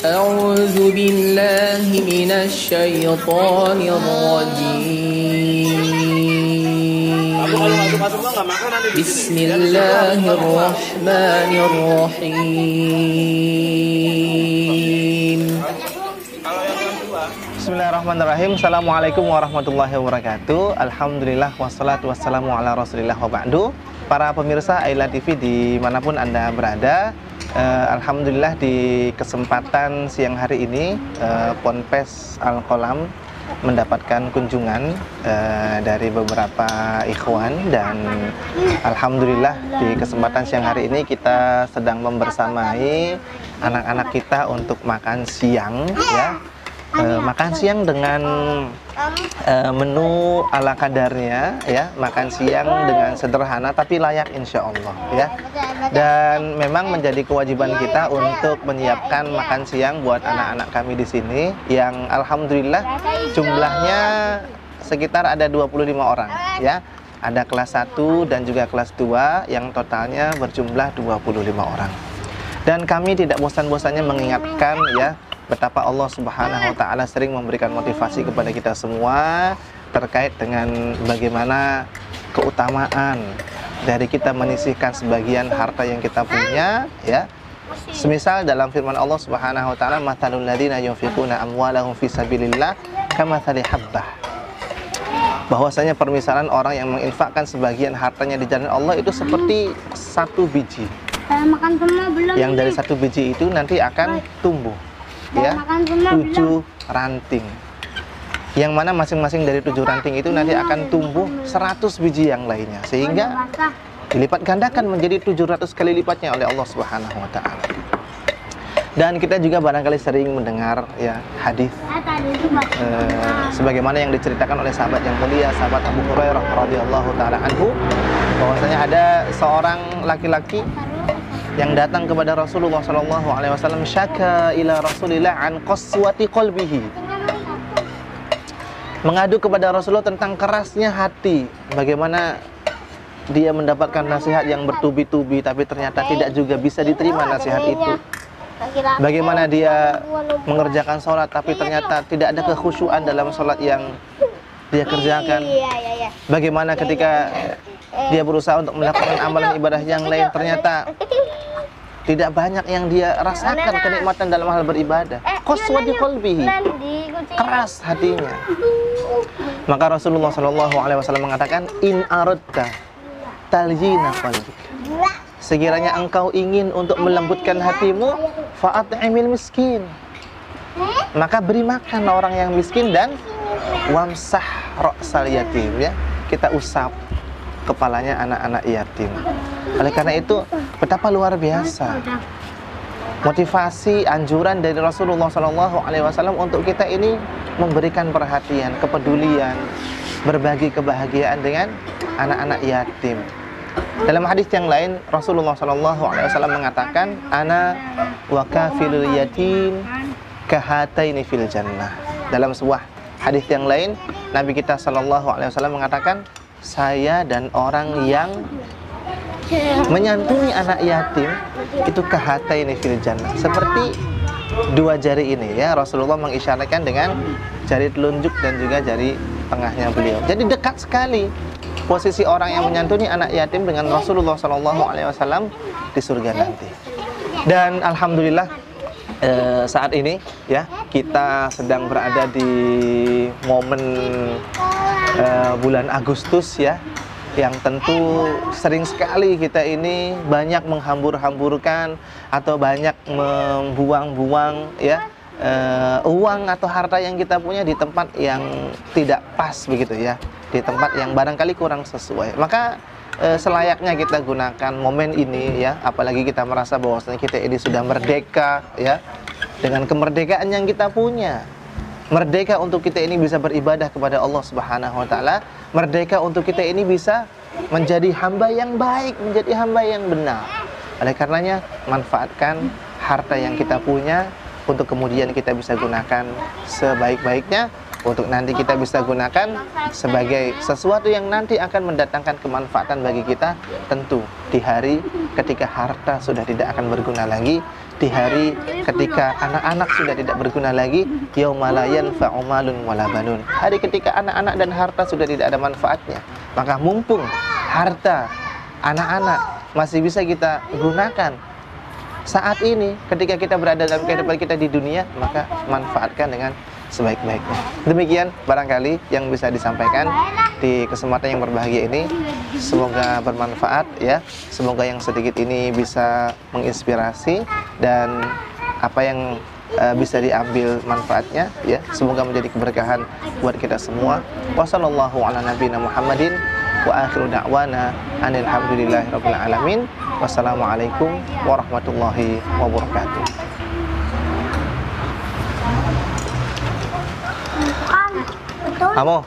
A'udzu billahi minasy syaithanir rajim. Bismillahirrahmanirrahim. Bismillahirrahmanirrahim. Assalamualaikum warahmatullahi wabarakatuh. Alhamdulillah wassalatu wassalamu ala rasulillah wa ba'du. Para pemirsa Aila TV dimanapun Anda berada, Alhamdulillah di kesempatan siang hari ini Ponpes Al-Qolam mendapatkan kunjungan dari beberapa ikhwan, dan Alhamdulillah di kesempatan siang hari ini kita sedang membersamai anak-anak kita untuk makan siang, ya. Makan siang dengan menu ala kadarnya, ya. Makan siang dengan sederhana tapi layak insya Allah, ya. Dan memang menjadi kewajiban kita untuk menyiapkan makan siang buat anak-anak kami di sini yang alhamdulillah jumlahnya sekitar ada 25 orang, ya. Ada kelas 1 dan juga kelas 2 yang totalnya berjumlah 25 orang. Dan kami tidak bosan-bosannya mengingatkan, ya, betapa Allah Subhanahu wa Ta'ala sering memberikan motivasi kepada kita semua terkait dengan bagaimana keutamaan dari kita menyisihkan sebagian harta yang kita punya, ya. Semisal dalam firman Allah Subhanahu wa Ta'ala, "Matsalul ladzina yunfiquna amwalahum fi sabilillah kamatsali habbah." Bahwasanya permisalan orang yang menginfakkan sebagian hartanya di jalan Allah itu seperti satu biji. Yang dari satu biji itu nanti akan tumbuh, ya, 7 ranting, yang mana masing-masing dari 7 ranting itu nanti akan tumbuh 100 biji yang lainnya, sehingga dilipat gandakan menjadi 700 kali lipatnya oleh Allah Subhanahu wa Ta'ala. Dan kita juga barangkali sering mendengar, ya, hadis sebagaimana yang diceritakan oleh sahabat yang mulia, sahabat Abu Hurairah radhiyallahu taala anhu, bahwasanya ada seorang laki-laki yang datang kepada Rasulullah SAW, syaka ila Rasulillah an qaswati qalbihi, mengadu kepada Rasulullah tentang kerasnya hati, bagaimana dia mendapatkan nasihat yang bertubi-tubi tapi ternyata tidak juga bisa diterima nasihat itu, bagaimana dia mengerjakan sholat tapi ternyata tidak ada kekhusyuan dalam sholat yang dia kerjakan, bagaimana ketika dia berusaha untuk melakukan amalan ibadah yang lain ternyata tidak banyak yang dia rasakan kenikmatan dalam hal beribadah. Qaswati qalbihi, keras hatinya. Maka Rasulullah SAW mengatakan, in aradta talyina qalbik, sekiranya engkau ingin untuk melembutkan hatimu, fa'at'imil miskin, maka beri makan orang yang miskin, dan wamsah ra'sal yatim, ya, kita usap kepalanya anak-anak yatim. Oleh karena itu, betapa luar biasa motivasi anjuran dari Rasulullah SAW untuk kita ini memberikan perhatian, kepedulian, berbagi kebahagiaan dengan anak-anak yatim. Dalam hadis yang lain, Rasulullah SAW mengatakan, ana wa kafilul yatim kahataini fil jannah. Dalam sebuah hadis yang lain, Nabi kita SAW mengatakan, saya dan orang yang menyantuni anak yatim itu kahataini fil jannah, seperti 2 jari ini, ya. Rasulullah mengisyaratkan dengan jari telunjuk dan juga jari tengahnya beliau. Jadi dekat sekali posisi orang yang menyantuni anak yatim dengan Rasulullah SAW di surga nanti. Dan alhamdulillah saat ini, ya, kita sedang berada di momen bulan Agustus, ya, yang tentu sering sekali kita ini banyak menghambur-hamburkan atau banyak membuang-buang, ya, uang atau harta yang kita punya di tempat yang tidak pas begitu, ya, di tempat yang barangkali kurang sesuai. Maka selayaknya kita gunakan momen ini, ya, apalagi kita merasa bahwasanya kita ini sudah merdeka, ya, dengan kemerdekaan yang kita punya. Merdeka untuk kita ini bisa beribadah kepada Allah Subhanahu wa Ta'ala, merdeka untuk kita ini bisa menjadi hamba yang baik, menjadi hamba yang benar. Oleh karenanya, manfaatkan harta yang kita punya untuk kemudian kita bisa gunakan sebaik-baiknya untuk nanti kita bisa gunakan sebagai sesuatu yang nanti akan mendatangkan kemanfaatan bagi kita, tentu di hari ketika harta sudah tidak akan berguna lagi, di hari ketika anak-anak sudah tidak berguna lagi, yauma la yanfa'u malun wala banun, hari ketika anak-anak dan harta sudah tidak ada manfaatnya. Maka mumpung harta anak-anak masih bisa kita gunakan saat ini ketika kita berada dalam kehidupan kita di dunia, maka manfaatkan dengan sebaik-baiknya. Demikian barangkali yang bisa disampaikan di kesempatan yang berbahagia ini. Semoga bermanfaat ya. Semoga yang sedikit ini bisa menginspirasi dan apa yang bisa diambil manfaatnya ya. Semoga menjadi keberkahan buat kita semua. Wassallallahu ala nabiyina Muhammadin wa akhiru da'wana anil hamdulillahirabbil alamin. Wassalamualaikum warahmatullahi wabarakatuh. Kamu